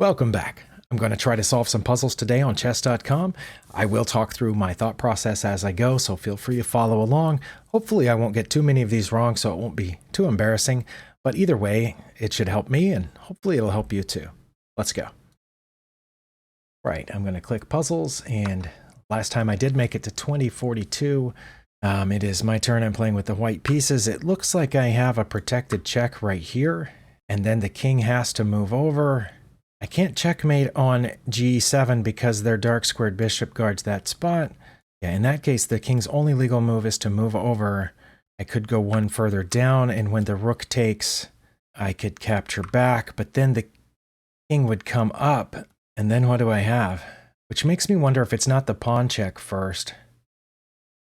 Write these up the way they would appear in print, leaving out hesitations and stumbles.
Welcome back. I'm going to try to solve some puzzles today on chess.com. I will talk through my thought process as I go, so feel free to follow along. Hopefully I won't get too many of these wrong, so it won't be too embarrassing. But either way, it should help me, and hopefully it'll help you too. Let's go. Right, I'm going to click puzzles, and last time I did make it to 2042. It is my turn. I'm playing with the white pieces. It looks like I have a protected check right here, and then the king has to move over. I can't checkmate on g7 because their dark squared bishop guards that spot. Yeah, in that case, the king's only legal move is to move over. I could go one further down, and when the rook takes, I could capture back, but then the king would come up, and then what do I have? Which makes me wonder if it's not the pawn check first.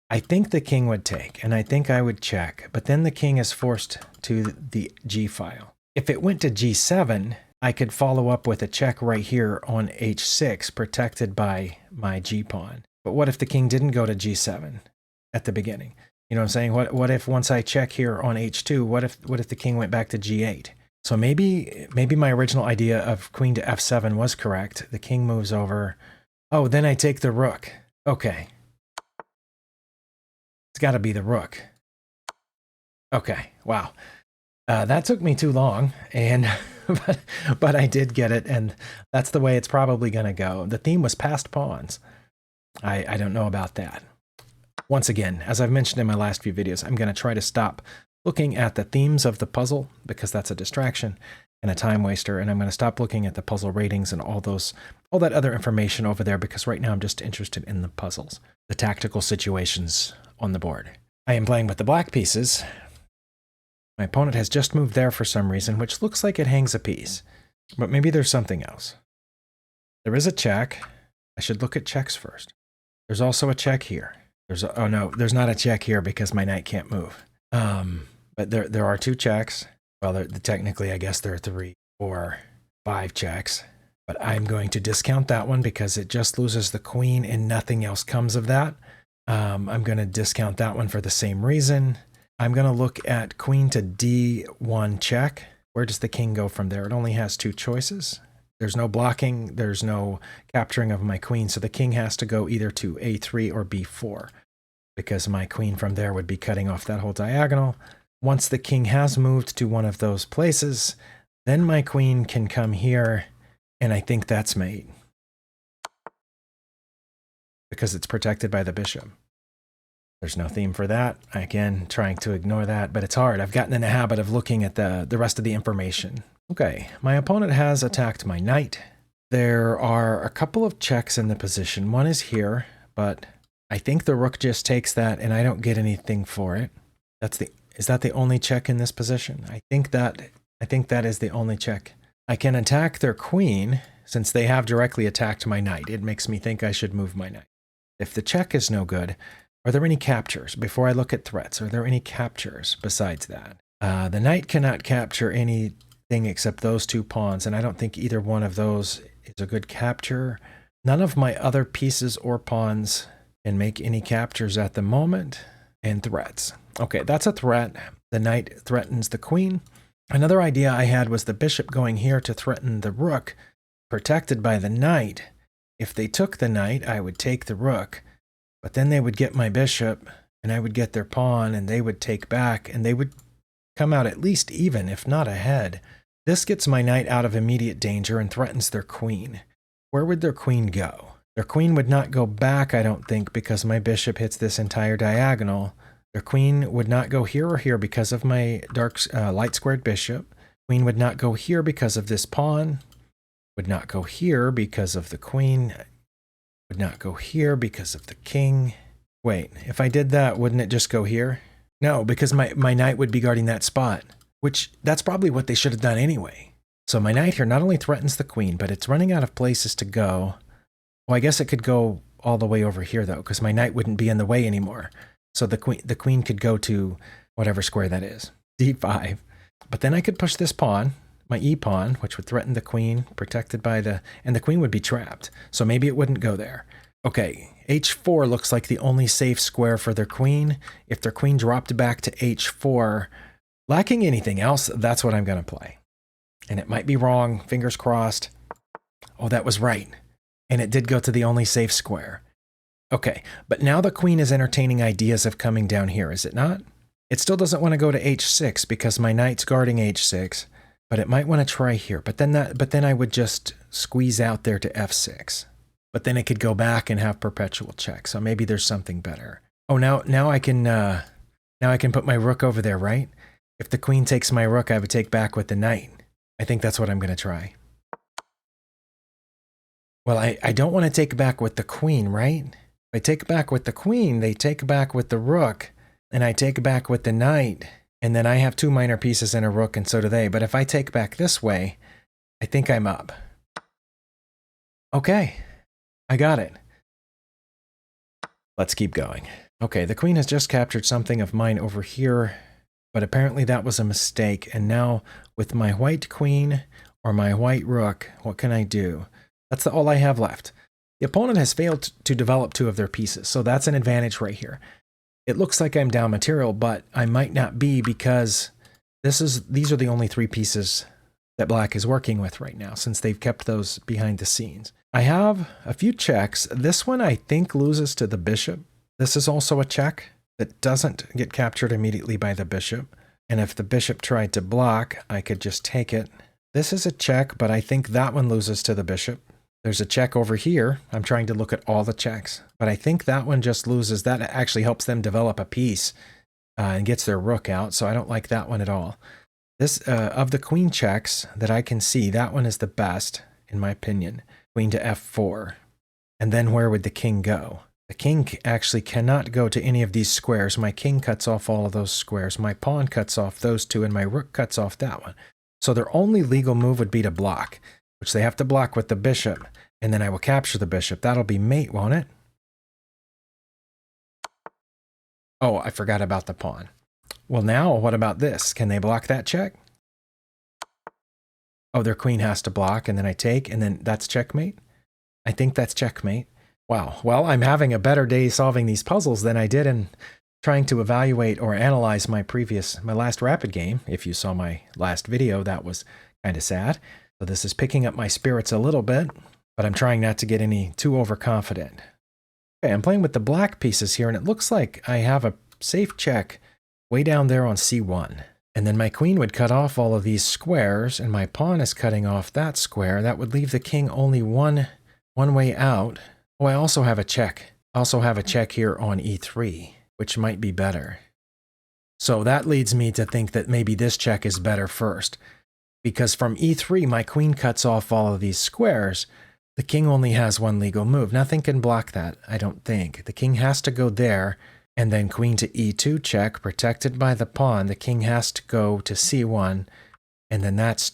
I think the king would take, and I think I would check, but then the king is forced to the g file. If it went to g7, I could follow up with a check right here on h6, protected by my g-pawn. But what if the king didn't go to g7 at the beginning? You know what I'm saying? What if once I check here on h2, what if the king went back to g8? So maybe my original idea of queen to f7 was correct. The king moves over. Oh, then I take the rook. Okay. It's got to be the rook. Okay, wow. That took me too long, and but I did get it, and that's the way it's probably going to go. The theme was passed pawns. I don't know about that. Once again, as I've mentioned in my last few videos, I'm going to try to stop looking at the themes of the puzzle because that's a distraction and a time waster, and I'm going to stop looking at the puzzle ratings and all that other information over there because right now I'm just interested in the puzzles, the tactical situations on the board. I am playing with the black pieces. My opponent has just moved there for some reason, which looks like it hangs a piece. But maybe there's something else. There is a check. I should look at checks first. There's also a check here. Oh no, there's not a check here because my knight can't move. But there are two checks. Well, technically, I guess there are 3, 4, 5 checks. But I'm going to discount that one because it just loses the queen and nothing else comes of that. I'm going to discount that one for the same reason. I'm going to look at queen to d1 check. Where does the king go from there? It only has 2 choices. There's no blocking. There's no capturing of my queen. So the king has to go either to a3 or b4 because my queen from there would be cutting off that whole diagonal. Once the king has moved to one of those places, then my queen can come here, and I think that's mate because it's protected by the bishop. There's no theme for that. Again, trying to ignore that, but it's hard. I've gotten in the habit of looking at the rest of the information. Okay, my opponent has attacked my knight. There are a couple of checks in the position. One is here, but I think the rook just takes that and I don't get anything for it. Is that the only check in this position? I think that is the only check. I can attack their queen since they have directly attacked my knight. It makes me think I should move my knight. If the check is no good, are there any captures? Before I look at threats, are there any captures besides that? The knight cannot capture anything except those 2 pawns, and I don't think either one of those is a good capture. None of my other pieces or pawns can make any captures at the moment. And threats. Okay, that's a threat. The knight threatens the queen. Another idea I had was the bishop going here to threaten the rook, protected by the knight. If they took the knight, I would take the rook. But then they would get my bishop, and I would get their pawn, and they would take back, and they would come out at least even, if not ahead. This gets my knight out of immediate danger and threatens their queen. Where would their queen go? Their queen would not go back, I don't think, because my bishop hits this entire diagonal. Their queen would not go here or here because of my light squared bishop. Queen would not go here because of this pawn. Would not go here because of the queen. Would not go here because of the king. Wait, if I did that, wouldn't it just go here? No, because my knight would be guarding that spot, which that's probably what they should have done anyway. So my knight here not only threatens the queen, but it's running out of places to go. Well, I guess it could go all the way over here, though, because my knight wouldn't be in the way anymore. So the queen could go to whatever square that is, d5. But then I could push this pawn, my e-pawn, which would threaten the queen, protected by and the queen would be trapped. So maybe it wouldn't go there. Okay, h4 looks like the only safe square for their queen. If their queen dropped back to h4, lacking anything else, that's what I'm going to play. And it might be wrong, fingers crossed. Oh, that was right. And it did go to the only safe square. Okay, but now the queen is entertaining ideas of coming down here, is it not? It still doesn't want to go to h6 because my knight's guarding h6, but it might want to try here. But then I would just squeeze out there to f6. But then it could go back and have perpetual check. So maybe there's something better. Oh, now I can put my rook over there, right? If the queen takes my rook, I would take back with the knight. I think that's what I'm going to try. Well, I don't want to take back with the queen, right? If I take back with the queen, they take back with the rook, and I take back with the knight, and then I have two minor pieces and a rook, and so do they. But if I take back this way, I think I'm up. Okay, I got it. Let's keep going. Okay, the queen has just captured something of mine over here, but apparently that was a mistake. And now with my white queen or my white rook, what can I do? That's all I have left. The opponent has failed to develop two of their pieces, so that's an advantage right here. It looks like I'm down material, but I might not be because these are the only three pieces that black is working with right now, since they've kept those behind the scenes. I have a few checks. This one I think loses to the bishop. This is also a check that doesn't get captured immediately by the bishop. And if the bishop tried to block, I could just take it. This is a check, but I think that one loses to the bishop. There's a check over here. I'm trying to look at all the checks, but I think that one just loses. That actually helps them develop a piece and gets their rook out, so I don't like that one at all. This, of the queen checks that I can see, that one is the best, in my opinion. Queen to f4. And then where would the king go? The king actually cannot go to any of these squares. My king cuts off all of those squares. My pawn cuts off those two, and my rook cuts off that one. So their only legal move would be to block, which they have to block with the bishop, and then I will capture the bishop. That'll be mate, won't it? Oh, I forgot about the pawn. Well, now what about this? Can they block that check? Oh, their queen has to block, and then I take, and then that's checkmate? I think that's checkmate. Wow. Well, I'm having a better day solving these puzzles than I did in trying to evaluate or analyze my last rapid game. If you saw my last video, that was kind of sad. So this is picking up my spirits a little bit, but I'm trying not to get any too overconfident. Okay, I'm playing with the black pieces here, and it looks like I have a safe check way down there on c1. And then my queen would cut off all of these squares, and my pawn is cutting off that square. That would leave the king only one way out. Oh, I also have a check. I also have a check here on e3, which might be better. So that leads me to think that maybe this check is better first. Because from e3, my queen cuts off all of these squares. The king only has one legal move. Nothing can block that, I don't think. The king has to go there, and then queen to e2 check, protected by the pawn. The king has to go to c1, and then that's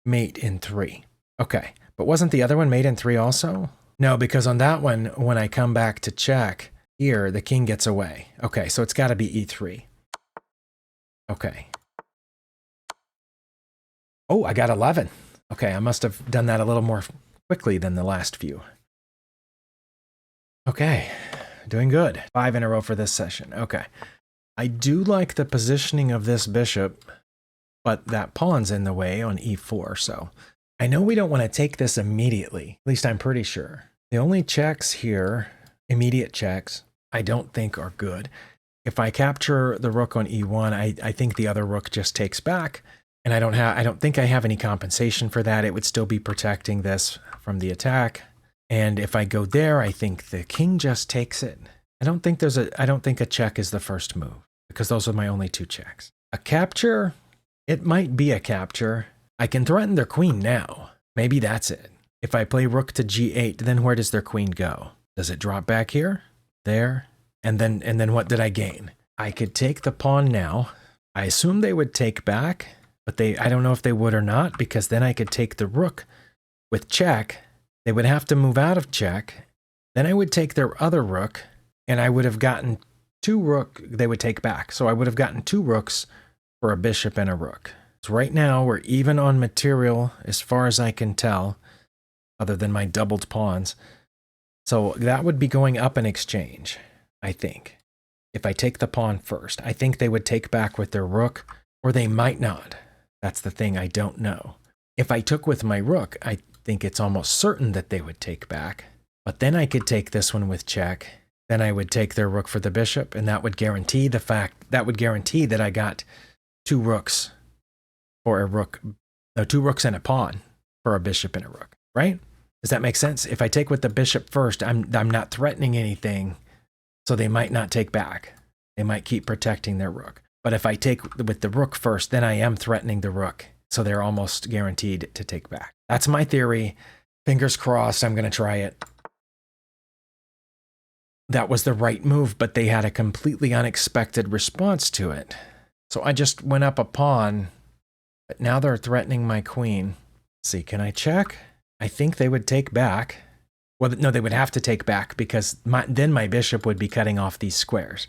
mate in 3. Okay, but wasn't the other one mate in 3 also? No, because on that one, when I come back to check, here, the king gets away. Okay, so it's got to be e3. Okay. Oh, I got 11. Okay, I must have done that a little more quickly than the last few. Okay, doing good. 5 in a row for this session. Okay. I do like the positioning of this bishop, but that pawn's in the way on e4, so I know we don't want to take this immediately. At least I'm pretty sure. The only checks here, immediate checks, I don't think are good. If I capture the rook on e1, I think the other rook just takes back. And I don't think I have any compensation for that. It would still be protecting this from the attack. And if I go there, I think the king just takes it. I don't think a check is the first move, because those are my only 2 checks. A capture, it might be a capture. I can threaten their queen now. Maybe that's it. If I play rook to g8, then where does their queen go? Does it drop back here? There? And then what did I gain? I could take the pawn now. I assume they would take back. But I don't know if they would or not, because then I could take the rook with check. They would have to move out of check. Then I would take their other rook, and I would have gotten 2 rook they would take back. So I would have gotten 2 rooks for a bishop and a rook. So right now, we're even on material as far as I can tell, other than my doubled pawns. So that would be going up in exchange, I think. If I take the pawn first, I think they would take back with their rook, or they might not. That's the thing, I don't know. If I took with my rook, think it's almost certain that they would take back. But then I could take this one with check. Then I would take their rook for the bishop, and that would guarantee that I got two rooks for a rook. No, two rooks and a pawn for a bishop and a rook, right? Does that make sense? If I take with the bishop first, I'm not threatening anything, so they might not take back. They might keep protecting their rook. But if I take with the rook first, then I am threatening the rook, so they're almost guaranteed to take back. That's my theory. Fingers crossed, I'm going to try it. That was the right move, but they had a completely unexpected response to it. So I just went up a pawn, but now they're threatening my queen. Let's see, can I check? I think they would take back. Well, no, they would have to take back because then my bishop would be cutting off these squares.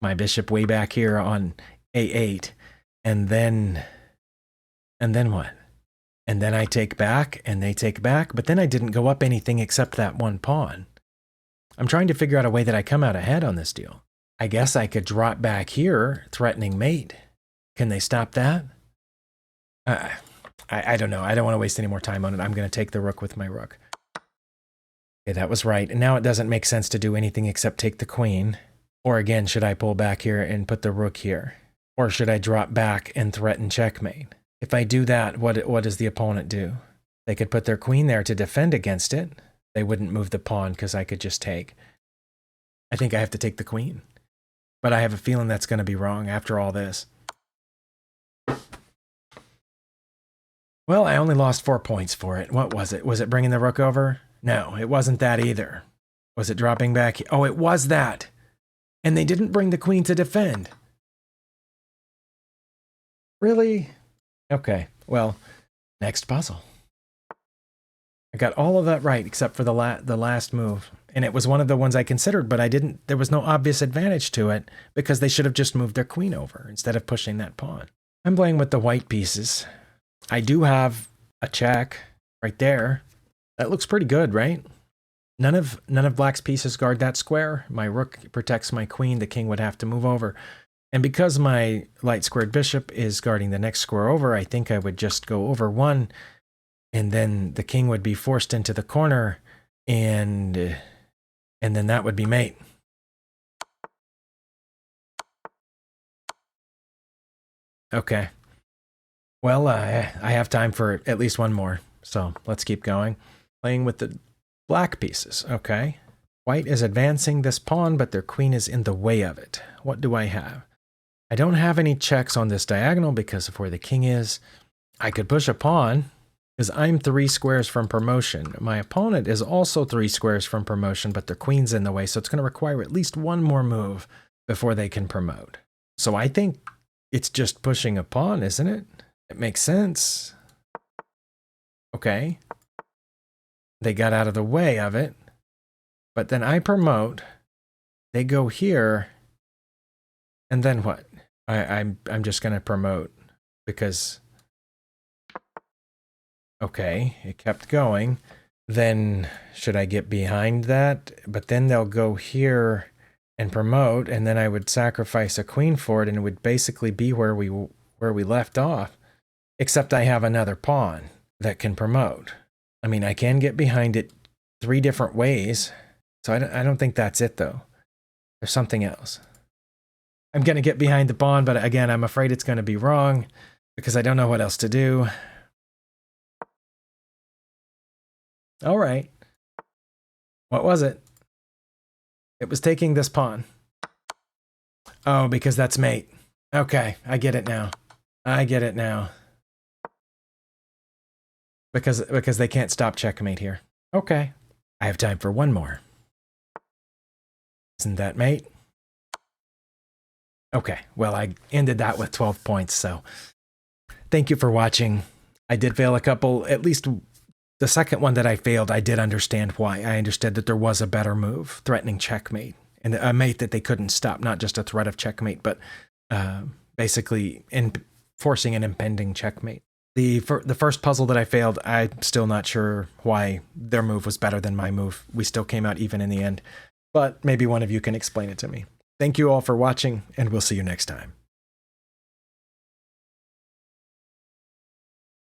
My bishop way back here on A8, and then what? And then I take back, and they take back, but then I didn't go up anything except that one pawn. I'm trying to figure out a way that I come out ahead on this deal. I guess I could drop back here, threatening mate. Can they stop that? I don't know. I don't want to waste any more time on it. I'm going to take the rook with my rook. Okay, that was right. And now it doesn't make sense to do anything except take the queen. Or again, should I pull back here and put the rook here? Or should I drop back and threaten checkmate? If I do that, what does the opponent do? They could put their queen there to defend against it. They wouldn't move the pawn because I could just take. I think I have to take the queen. But I have a feeling that's going to be wrong after all this. Well, I only lost 4 points for it. What was it? Was it bringing the rook over? No, it wasn't that either. Was it dropping back? Oh, it was that. And they didn't bring the queen to defend. Really? Okay, well, next puzzle. I got all of that right except for the last move. And it was one of the ones I considered, but there was no obvious advantage to it because they should have just moved their queen over instead of pushing that pawn. I'm playing with the white pieces. I do have a check right there. That looks pretty good, right? None of black's pieces guard that square. My rook protects my queen. The king would have to move over. And because my light squared bishop is guarding the next square over, I think I would just go over one, and then the king would be forced into the corner, and then that would be mate. Okay. Well, I have time for at least one more, so let's keep going. Playing with the black pieces, okay. White is advancing this pawn, but their queen is in the way of it. What do I have? I don't have any checks on this diagonal because of where the king is. I could push a pawn because I'm 3 squares from promotion. My opponent is also 3 squares from promotion, but their queen's in the way, so it's going to require at least one more move before they can promote. So I think it's just pushing a pawn, isn't it? It makes sense. Okay. They got out of the way of it, but then I promote. They go here, and then what? I'm just going to promote because, okay, it kept going. Then should I get behind that? But then they'll go here and promote, and then I would sacrifice a queen for it, and it would basically be where we left off, except I have another pawn that can promote. I mean, I can get behind it 3 different ways, so I don't think that's it, though. There's something else. I'm going to get behind the pawn, but again, I'm afraid it's going to be wrong because I don't know what else to do. All right. What was it? It was taking this pawn. Oh, because that's mate. Okay, I get it now. I get it now. Because they can't stop checkmate here. Okay. I have time for one more. Isn't that mate? Okay, well, I ended that with 12 points, so thank you for watching. I did fail a couple, at least the second one that I failed, I did understand why. I understood that there was a better move, threatening checkmate, and a mate that they couldn't stop, not just a threat of checkmate, but basically forcing an impending checkmate. The first puzzle that I failed, I'm still not sure why their move was better than my move. We still came out even in the end, but maybe one of you can explain it to me. Thank you all for watching, and we'll see you next time.